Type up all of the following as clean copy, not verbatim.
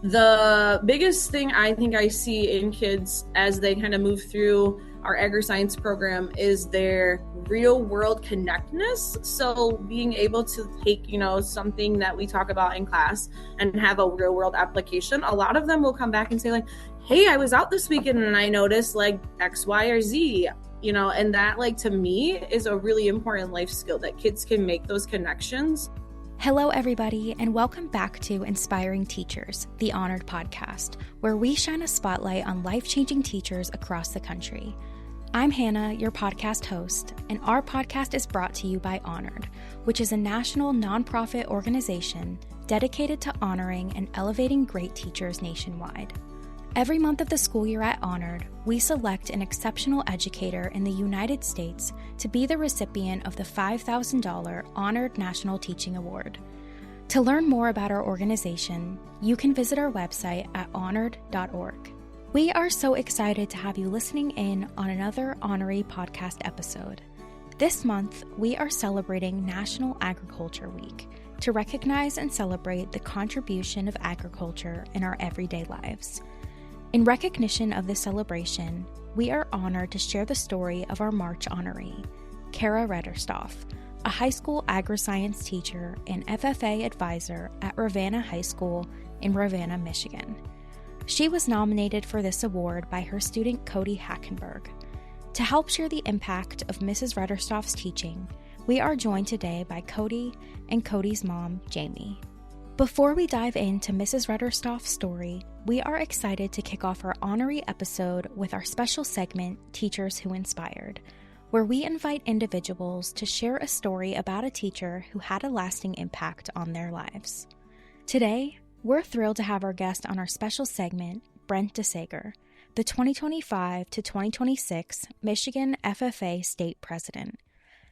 The biggest thing I think I see in kids as they kind of move through our Agriscience program is their real world connectedness. So being able to take, something that we talk about in class and have a real world application, a lot of them will come back and say like, hey, I was out this weekend and I noticed like X, Y, or Z, and that like to me is a really important life skill that kids can make those connections. Hello, everybody, and welcome back to Inspiring Teachers, the Honored podcast, where we shine a spotlight on life-changing teachers across the country. I'm Hannah, your podcast host, and our podcast is brought to you by Honored, which is a national nonprofit organization dedicated to honoring and elevating great teachers nationwide. Every month of the school year at Honored, we select an exceptional educator in the United States to be the recipient of the $5,000 Honored National Teaching Award. To learn more about our organization, you can visit our website at honored.org. We are so excited to have you listening in on another Honoree podcast episode. This month, we are celebrating National Agriculture Week to recognize and celebrate the contribution of agriculture in our everyday lives. In recognition of this celebration, we are honored to share the story of our March Honoree, Kera Reterstoff, a high school Agriscience teacher and FFA Advisor at Ravenna High School in Ravenna, Michigan. She was nominated for this award by her student Kodi Hackenberg. To help share the impact of Mrs. Reterstoff's teaching, we are joined today by Kodi and Kodi's mom, Jamie. Before we dive into Mrs. Reterstoff's story, we are excited to kick off our Honoree episode with our special segment, Teachers Who Inspired, where we invite individuals to share a story about a teacher who had a lasting impact on their lives. Today, we're thrilled to have our guest on our special segment, Brent DeSager, the 2025 to 2026 Michigan FFA State President.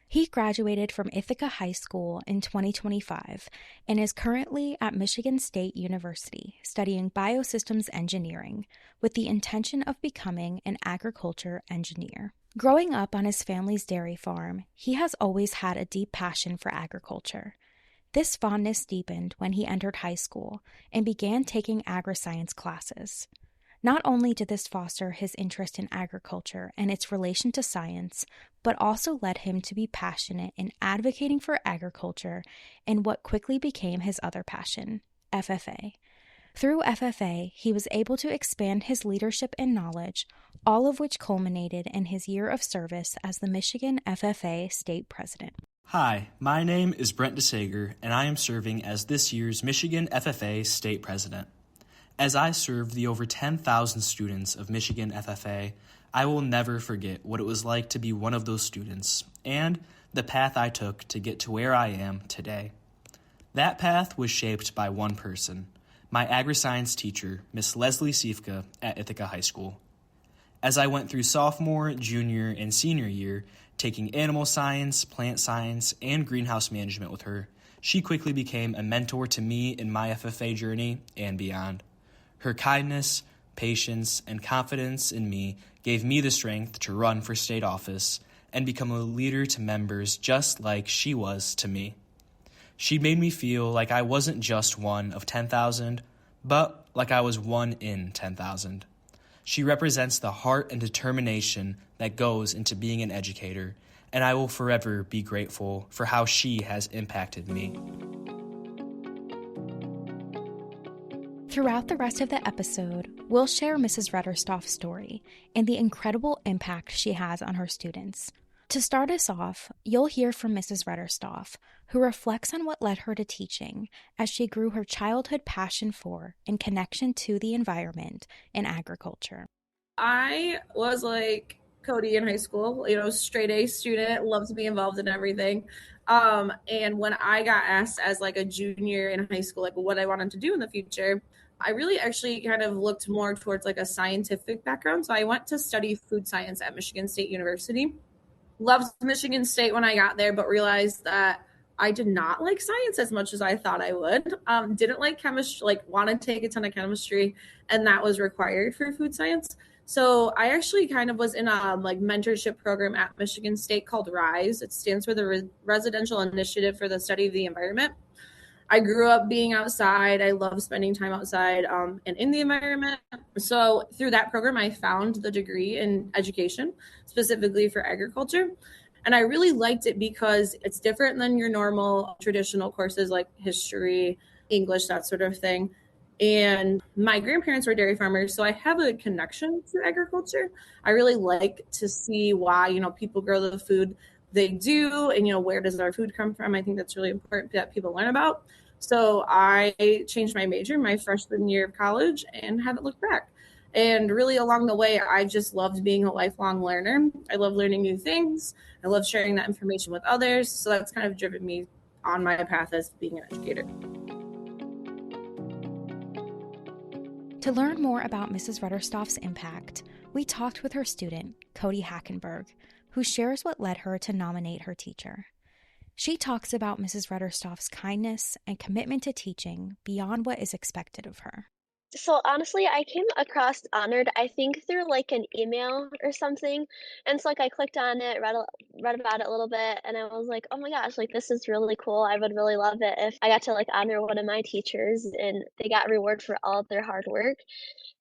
He graduated from Ithaca High School in 2025 and is currently at Michigan State University studying biosystems engineering with the intention of becoming an agriculture engineer. Growing up on his family's dairy farm, he has always had a deep passion for agriculture. This fondness deepened when he entered high school and began taking agriscience classes. Not only did this foster his interest in agriculture and its relation to science, but also led him to be passionate in advocating for agriculture and what quickly became his other passion, FFA. Through FFA, he was able to expand his leadership and knowledge, all of which culminated in his year of service as the Michigan FFA State President. Hi, my name is Brent DeSager, and I am serving as this year's Michigan FFA State President. As I serve the over 10,000 students of Michigan FFA, I will never forget what it was like to be one of those students and the path I took to get to where I am today. That path was shaped by one person, my agriscience teacher, Miss Leslie Siefka at Ithaca High School. As I went through sophomore, junior, and senior year, taking animal science, plant science, and greenhouse management with her, she quickly became a mentor to me in my FFA journey and beyond. Her kindness, patience, and confidence in me gave me the strength to run for state office and become a leader to members just like she was to me. She made me feel like I wasn't just one of 10,000, but like I was one in 10,000. She represents the heart and determination that goes into being an educator, and I will forever be grateful for how she has impacted me. Throughout the rest of the episode, we'll share Mrs. Reterstoff's story and the incredible impact she has on her students. To start us off, you'll hear from Mrs. Reterstoff, who reflects on what led her to teaching as she grew her childhood passion for and connection to the environment in agriculture. I was like Kodi in high school, straight A student, loved to be involved in everything. And when I got asked as like a junior in high school, like what I wanted to do in the future, I really actually kind of looked more towards like a scientific background. So I went to study food science at Michigan State University. Loved Michigan State when I got there, but realized that I did not like science as much as I thought I would. Didn't like chemistry, like wanted to take a ton of chemistry, and that was required for food science. So I actually kind of was in a mentorship program at Michigan State called RISE. It stands for the Residential Initiative for the Study of the Environment. I grew up being outside. I love spending time outside and in the environment. So through that program, I found the degree in education, specifically for agriculture. And I really liked it because it's different than your normal traditional courses like history, English, that sort of thing. And my grandparents were dairy farmers, so I have a connection to agriculture. I really like to see why, people grow the food they do, and where does our food come from. I think that's really important that people learn about. So I changed my major my freshman year of college and haven't looked back. And really along the way, I just loved being a lifelong learner. I love learning new things. I love sharing that information with others. So that's kind of driven me on my path as being an educator. To learn more about Mrs. Reterstoff's impact, we talked with her student, Kodi Hackenberg, who shares what led her to nominate her teacher. She talks about Mrs. Reterstoff's kindness and commitment to teaching beyond what is expected of her. So honestly, I came across Honored, I think through like an email or something. And so like I clicked on it, read about it a little bit, and I was like, oh my gosh, like this is really cool. I would really love it if I got to like honor one of my teachers and they got reward for all of their hard work.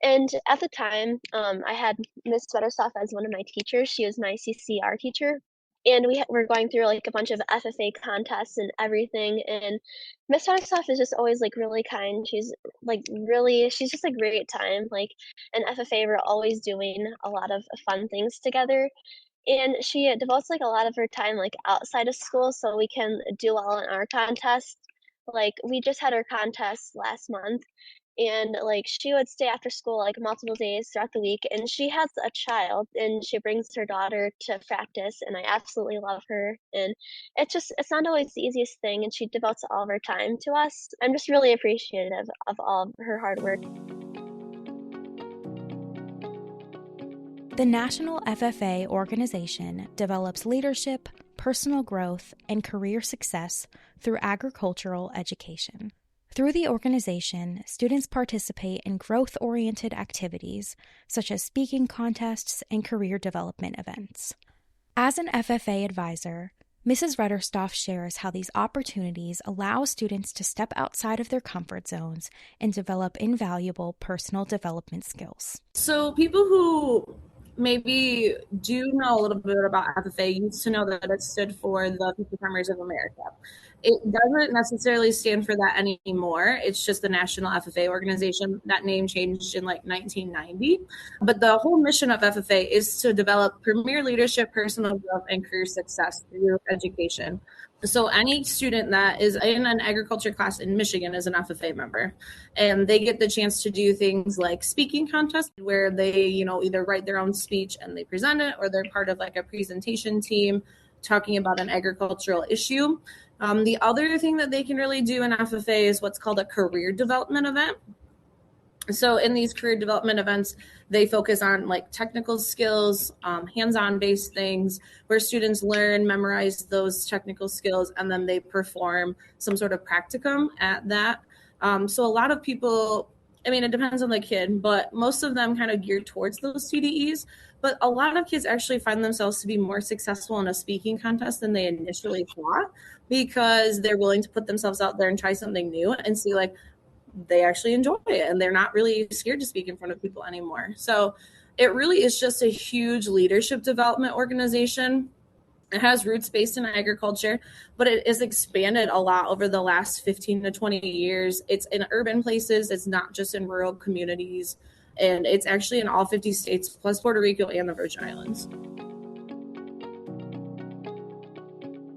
And at the time, I had Miss Svetterstoff as one of my teachers. She was my CCR teacher. And were going through like a bunch of FFA contests and everything. And Miss Svetterstoff is just always like really kind. She's just a great time. Like in FFA, we're always doing a lot of fun things together. And she devotes like a lot of her time like outside of school so we can do well in our contest. Like we just had our contest last month, and like she would stay after school like multiple days throughout the week, and she has a child and she brings her daughter to practice, and I absolutely love her. And it's not always the easiest thing, and she devotes all of her time to us. I'm just really appreciative of all of her hard work. The National FFA organization develops leadership, personal growth, and career success through agricultural education. Through the organization, students participate in growth-oriented activities such as speaking contests and career development events. As an FFA advisor, Mrs. Reterstoff shares how these opportunities allow students to step outside of their comfort zones and develop invaluable personal development skills. So people who maybe do know a little bit about FFA used to know that it stood for the Future Farmers of America. It doesn't necessarily stand for that anymore. It's just the National FFA organization. That name changed in like 1990. But the whole mission of FFA is to develop premier leadership, personal growth, and career success through education. So any student that is in an agriculture class in Michigan is an FFA member, and they get the chance to do things like speaking contests where they, either write their own speech and they present it, or they're part of like a presentation team talking about an agricultural issue. The other thing that they can really do in FFA is what's called a career development event. So in these career development events, they focus on like technical skills, hands-on based things where students learn, memorize those technical skills, and then they perform some sort of practicum at that. So a lot of people, it depends on the kid, but most of them kind of gear towards those TDEs. But a lot of kids actually find themselves to be more successful in a speaking contest than they initially thought, because they're willing to put themselves out there and try something new and see like they actually enjoy it and they're not really scared to speak in front of people anymore. So it really is just a huge leadership development organization. It has roots based in agriculture, but it is expanded a lot over the last 15 to 20 years. It's in urban places. It's not just in rural communities. And it's actually in all 50 states, plus Puerto Rico and the Virgin Islands.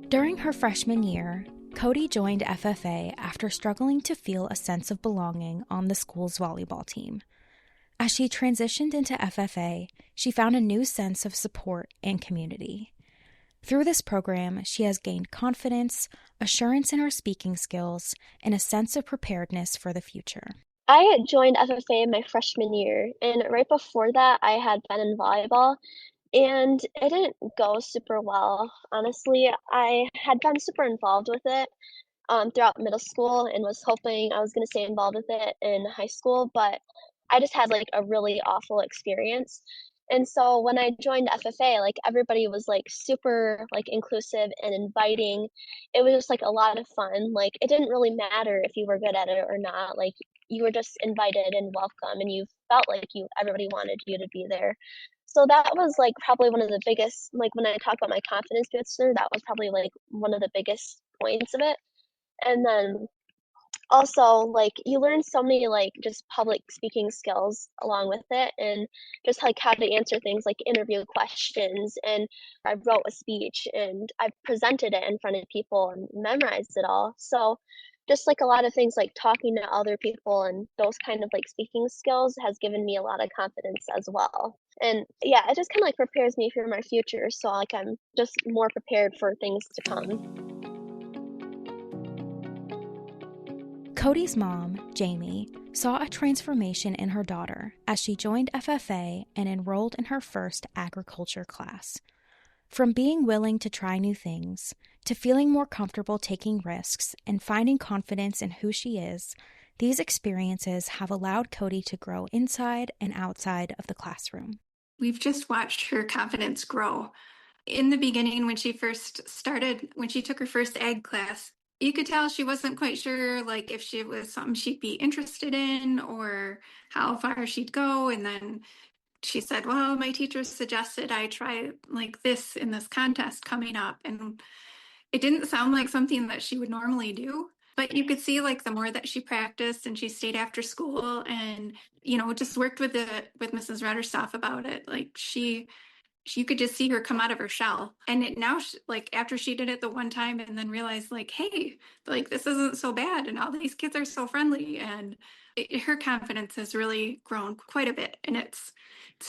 During her freshman year, Kodi joined FFA after struggling to feel a sense of belonging on the school's volleyball team. As she transitioned into FFA, she found a new sense of support and community. Through this program, she has gained confidence, assurance in her speaking skills, and a sense of preparedness for the future. I joined FFA my freshman year, and right before that, I had been in volleyball, and it didn't go super well. Honestly, I had been super involved with it throughout middle school and was hoping I was going to stay involved with it in high school, but I just had like a really awful experience. And so when I joined FFA, like everybody was like super like inclusive and inviting. It was just like a lot of fun. Like it didn't really matter if you were good at it or not. Like you were just invited and welcome, and you felt like everybody wanted you to be there. So that was like probably one of the biggest, like when I talk about my confidence booster, that was probably like one of the biggest points of it. And then also, like, you learn so many, like, just public speaking skills along with it, and just, like, how to answer things like interview questions, and I wrote a speech, and I presented it in front of people and memorized it all. So just, like, a lot of things, like, talking to other people and those kind of, like, speaking skills has given me a lot of confidence as well. And, yeah, it just kinda, like, prepares me for my future, so, like, I'm just more prepared for things to come. Kodi's mom, Jamie, saw a transformation in her daughter as she joined FFA and enrolled in her first agriculture class. From being willing to try new things, to feeling more comfortable taking risks and finding confidence in who she is, these experiences have allowed Kodi to grow inside and outside of the classroom. We've just watched her confidence grow. In the beginning, when she took her first ag class, you could tell she wasn't quite sure, like, if she was something she'd be interested in or how far she'd go. And then she said, well, my teacher suggested I try like this in this contest coming up. And it didn't sound like something that she would normally do. But you could see, like, the more that she practiced and she stayed after school and, just worked with Mrs. Reterstoff about it. Like, you could just see her come out of her shell. And now, like, after she did it the one time and then realized, like, hey, like, this isn't so bad and all these kids are so friendly, and her confidence has really grown quite a bit. And it's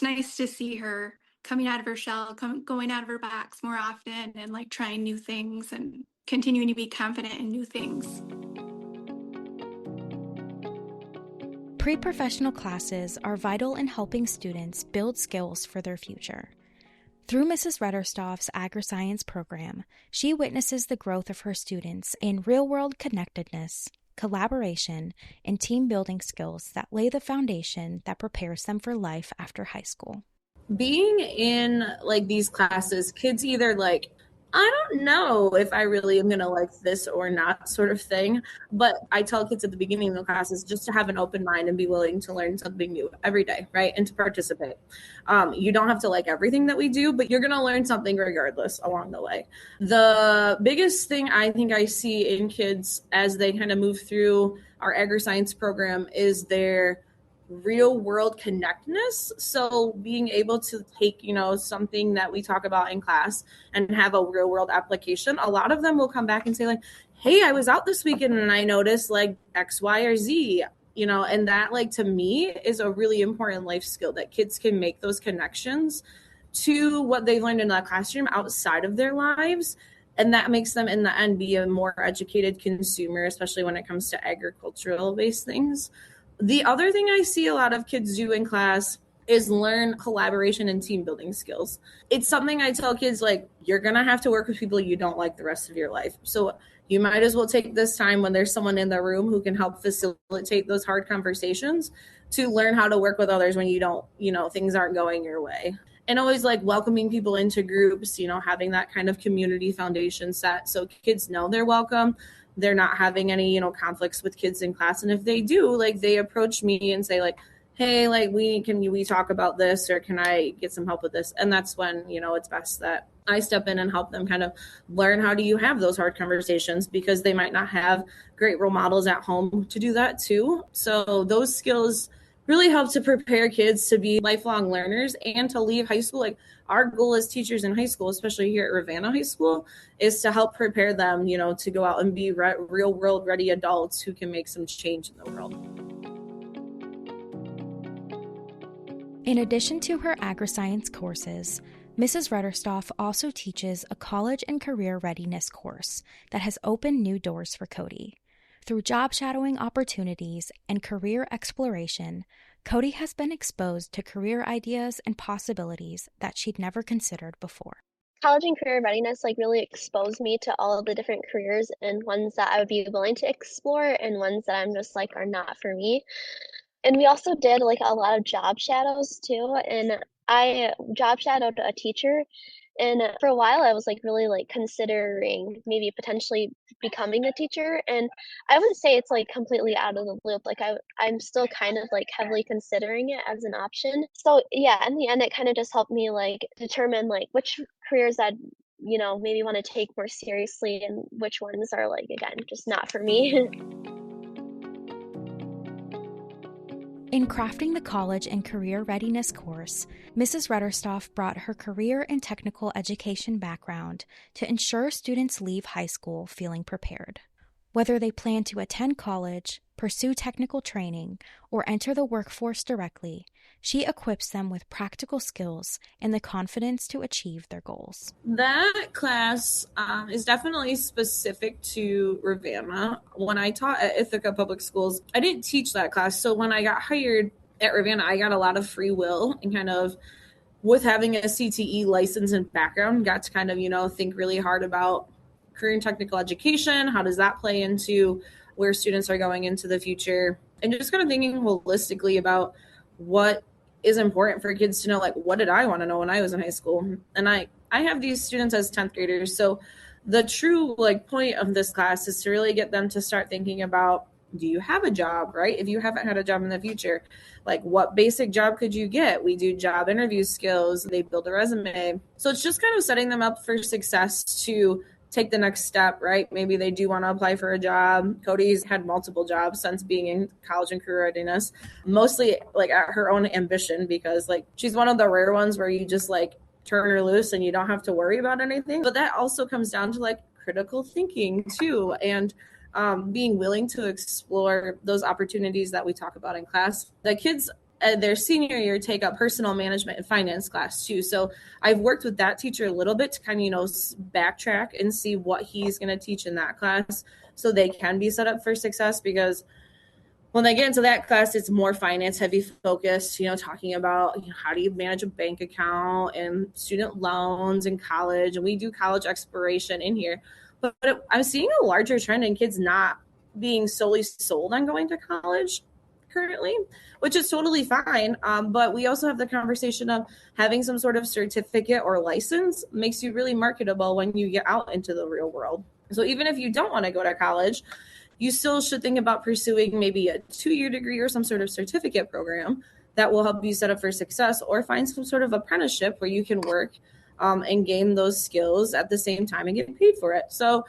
nice to see her coming out of her shell, going out of her box more often, and like trying new things and continuing to be confident in new things. Pre-professional classes are vital in helping students build skills for their future. Through Mrs. Reterstoff's Agriscience program, she witnesses the growth of her students in real-world connectedness, collaboration, and team-building skills that lay the foundation that prepares them for life after high school. Being in like these classes, kids either like, I don't know if I really am going to like this or not sort of thing. But I tell kids at the beginning of the classes just to have an open mind and be willing to learn something new every day, right? And to participate. You don't have to like everything that we do, but you're going to learn something regardless along the way. The biggest thing I think I see in kids as they kind of move through our Agriscience program is their real world connectedness. So being able to take, something that we talk about in class and have a real world application, a lot of them will come back and say like, hey, I was out this weekend and I noticed like X, Y, or Z, and that like to me is a really important life skill that kids can make those connections to what they learned in the classroom outside of their lives. And that makes them in the end be a more educated consumer, especially when it comes to agricultural based things. The other thing I see a lot of kids do in class is learn collaboration and team building skills. It's something I tell kids, like, you're going to have to work with people you don't like the rest of your life. So you might as well take this time when there's someone in the room who can help facilitate those hard conversations to learn how to work with others when you don't, things aren't going your way. And always like welcoming people into groups, having that kind of community foundation set so kids know they're welcome. They're not having any, conflicts with kids in class. And if they do, like, they approach me and say like, hey, like, we talk about this, or can I get some help with this? And that's when, it's best that I step in and help them kind of learn how do you have those hard conversations, because they might not have great role models at home to do that too. So those skills really help to prepare kids to be lifelong learners and to leave high school. Like, our goal as teachers in high school, especially here at Ravenna High School, is to help prepare them, to go out and be real world ready adults who can make some change in the world. In addition to her Agriscience courses, Mrs. Reterstoff also teaches a college and career readiness course that has opened new doors for Kodi. Through job shadowing opportunities and career exploration, Kodi has been exposed to career ideas and possibilities that she'd never considered before. College and career readiness like really exposed me to all of the different careers, and ones that I would be willing to explore and ones that I'm just like are not for me. And we also did like a lot of job shadows too, and I job shadowed a teacher, and for a while I was like really like considering maybe potentially becoming a teacher. And I wouldn't say it's like completely out of the loop. Like I'm still kind of like heavily considering it as an option. So yeah, in the end it kind of just helped me like determine like which careers I'd maybe want to take more seriously and which ones are like again just not for me. In crafting the college and career readiness course, Mrs. Reterstoff brought her career and technical education background to ensure students leave high school feeling prepared. Whether they plan to attend college, pursue technical training, or enter the workforce directly, she equips them with practical skills and the confidence to achieve their goals. That class is definitely specific to Ravenna. When I taught at Ithaca Public Schools, I didn't teach that class. So when I got hired at Ravenna, I got a lot of free will and kind of, with having a CTE license and background, got to kind of, think really hard about career and technical education. How does that play into where students are going into the future? And just kind of thinking holistically about what is important for kids to know, like, what did I want to know when I was in high school? And I have these students as 10th graders. So the true point of this class is to really get them to start thinking about, do you have a job, right? If you haven't had a job in the future, what basic job could you get? We do job interview skills. They build a resume. So it's just kind of setting them up for success to take the next step, right? Maybe they do want to apply for a job. Kodi's had multiple jobs since being in college and career readiness, mostly at her own ambition, because she's one of the rare ones where you just turn her loose and you don't have to worry about anything. But that also comes down to critical thinking too, and being willing to explore those opportunities that we talk about in class. The kids their senior year take up personal management and finance class too. So I've worked with that teacher a little bit to kind of, backtrack and see what he's going to teach in that class so they can be set up for success, because when they get into that class, it's more finance heavy focused, talking about how do you manage a bank account and student loans in college. And we do college exploration in here. But I'm seeing a larger trend in kids not being solely sold on going to college currently, which is totally fine. But we also have the conversation of having some sort of certificate or license makes you really marketable when you get out into the real world. So even if you don't want to go to college, you still should think about pursuing maybe a 2-year degree or some sort of certificate program that will help you set up for success, or find some sort of apprenticeship where you can work and gain those skills at the same time and get paid for it. So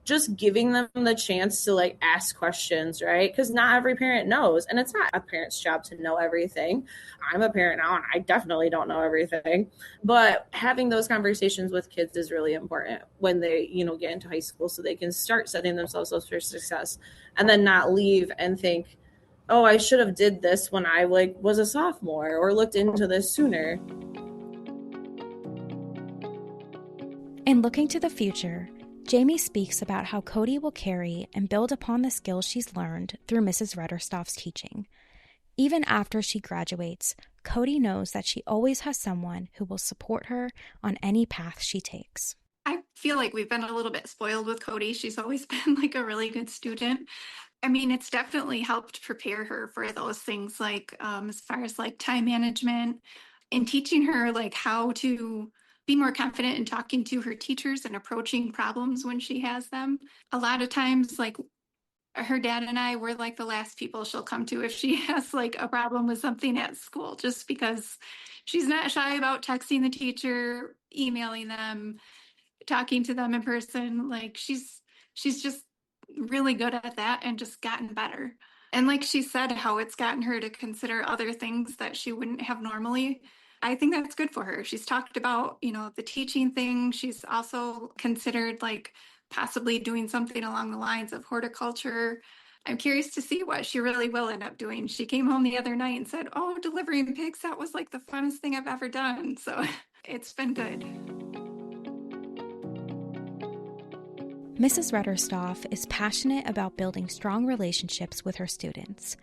just giving them the chance to ask questions, right? Because not every parent knows, and it's not a parent's job to know everything. I'm a parent now and I definitely don't know everything, but having those conversations with kids is really important when they, get into high school, so they can start setting themselves up for success and then not leave and think, oh, I should have did this when I was a sophomore or looked into this sooner. In looking to the future, Jamie speaks about how Kodi will carry and build upon the skills she's learned through Mrs. Reterstoff's teaching. Even after she graduates, Kodi knows that she always has someone who will support her on any path she takes. I feel like we've been a little bit spoiled with Kodi. She's always been a really good student. I mean, it's definitely helped prepare her for those things, as far as time management, and teaching her how to be more confident in talking to her teachers and approaching problems when she has them. A lot of times, her dad and I were the last people she'll come to if she has a problem with something at school, just because she's not shy about texting the teacher, emailing them, talking to them in person. She's just really good at that and just gotten better. And she said, how it's gotten her to consider other things that she wouldn't have normally. I think that's good for her. She's talked about, the teaching thing. She's also considered possibly doing something along the lines of horticulture. I'm curious to see what she really will end up doing. She came home the other night and said, oh, delivering pigs, that was the funnest thing I've ever done. So it's been good. Mrs. Reterstoff is passionate about building strong relationships with her students.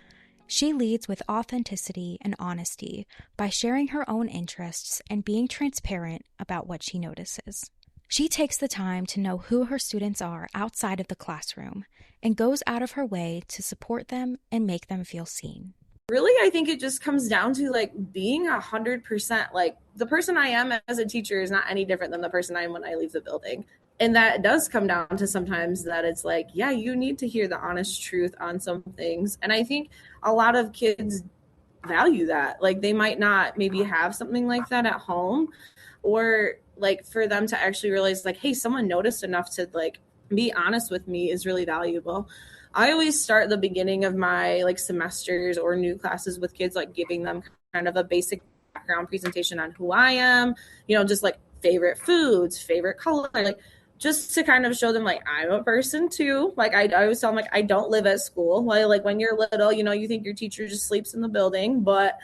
She leads with authenticity and honesty by sharing her own interests and being transparent about what she notices. She takes the time to know who her students are outside of the classroom and goes out of her way to support them and make them feel seen. really, I think it just comes down to like being 100%, like the person I am as a teacher is not any different than the person I am when I leave the building. And that does come down to sometimes that it's like, yeah, you need to hear the honest truth on some things. And I think a lot of kids value that. Like they might not maybe have something like that at home, or like for them to actually realize like, hey, someone noticed enough to like be honest with me is really valuable. I always start the beginning of my like semesters or new classes with kids, like giving them kind of a basic background presentation on who I am, just like favorite foods, favorite color, like just to kind of show them like I'm a person too. Like I always tell them like I don't live at school. Like when you're little, you think your teacher just sleeps in the building, but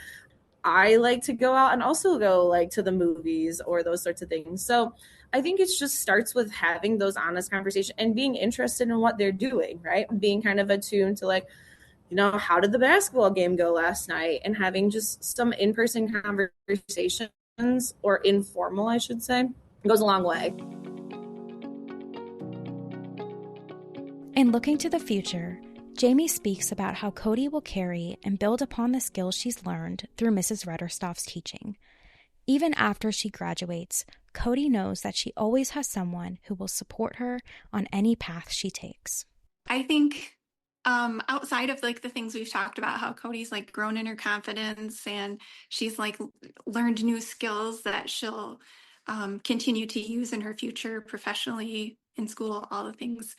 I like to go out and also go like to the movies or those sorts of things. So I think it just starts with having those honest conversations and being interested in what they're doing, right? Being kind of attuned to like, how did the basketball game go last night? And having just some in-person conversations, or informal, I should say, goes a long way. In looking to the future, Jamie speaks about how Kodi will carry and build upon the skills she's learned through Mrs. Reterstoff's teaching. Even after she graduates, Kodi knows that she always has someone who will support her on any path she takes. I think outside of like the things we've talked about, how Kodi's like grown in her confidence and she's like learned new skills that she'll continue to use in her future professionally, in school, all the things.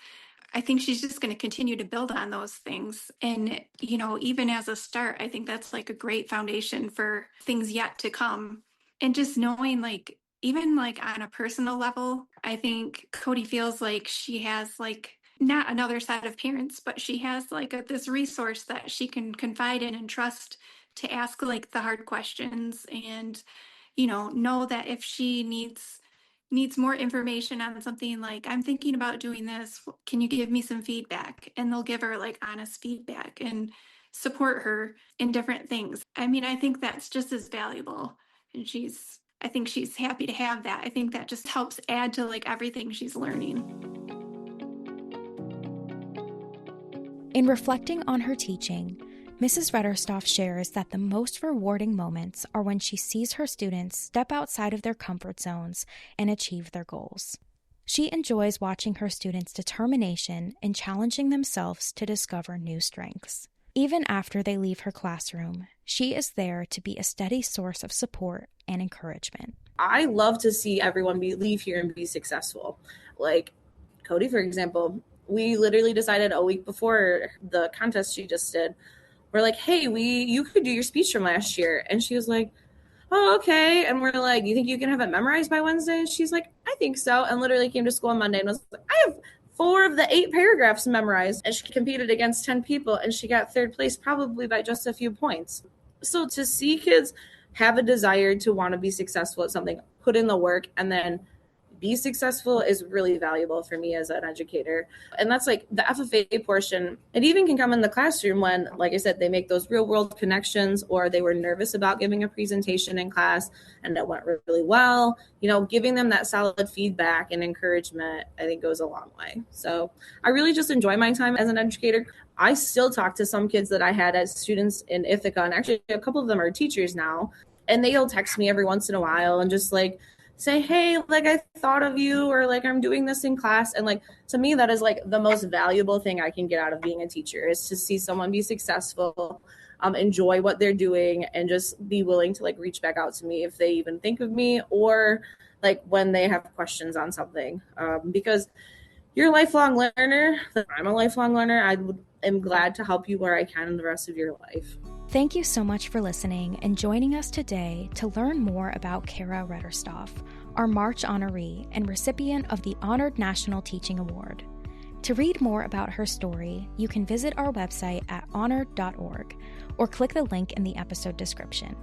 I think she's just going to continue to build on those things. And, even as a start, I think that's like a great foundation for things yet to come. And just knowing like, even like on a personal level, I think Kodi feels like she has like not another set of parents, but she has like this resource that she can confide in and trust to ask like the hard questions, and, know that if she needs more information on something, like I'm thinking about doing this, can you give me some feedback? And they'll give her like honest feedback and support her in different things. I mean, I think that's just as valuable. And I think she's happy to have that. I think that just helps add to like everything she's learning. In reflecting on her teaching, Mrs. Reterstoff shares that the most rewarding moments are when she sees her students step outside of their comfort zones and achieve their goals. She enjoys watching her students' determination in challenging themselves to discover new strengths. Even after they leave her classroom, she is there to be a steady source of support and encouragement. I love to see everyone leave here and be successful. Like Kodi, for example, we literally decided a week before the contest she just did, we're like, hey, you could do your speech from last year. And she was like, oh, okay. And we're like, you think you can have it memorized by Wednesday? And she's like, I think so. And literally came to school on Monday and was like, I have 4 of the 8 paragraphs memorized. And she competed against 10 people and she got 3rd place, probably by just a few points. So to see kids have a desire to want to be successful at something, put in the work, and then be successful is really valuable for me as an educator. And that's like the FFA portion. It even can come in the classroom when, like I said, they make those real world connections, or they were nervous about giving a presentation in class and it went really well. Giving them that solid feedback and encouragement, I think goes a long way. So I really just enjoy my time as an educator. I still talk to some kids that I had as students in Ithaca, and actually a couple of them are teachers now, and they'll text me every once in a while and just like say, hey, like I thought of you, or like I'm doing this in class. And like to me, that is like the most valuable thing I can get out of being a teacher, is to see someone be successful, enjoy what they're doing, and just be willing to like reach back out to me if they even think of me, or like when they have questions on something, because you're a lifelong learner. I'm a lifelong learner. am glad to help you where I can in the rest of your life. Thank you so much for listening and joining us today to learn more about Kera Reterstoff, our March Honoree and recipient of the Honored National Teaching Award. To read more about her story, you can visit our website at honored.org or click the link in the episode description.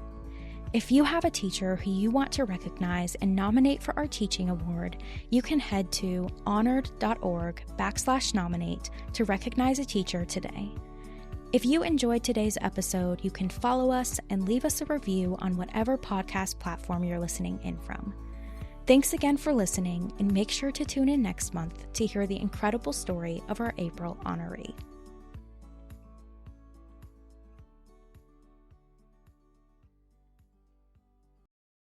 If you have a teacher who you want to recognize and nominate for our teaching award, you can head to honored.org/nominate to recognize a teacher today. If you enjoyed today's episode, you can follow us and leave us a review on whatever podcast platform you're listening in from. Thanks again for listening, and make sure to tune in next month to hear the incredible story of our April honoree.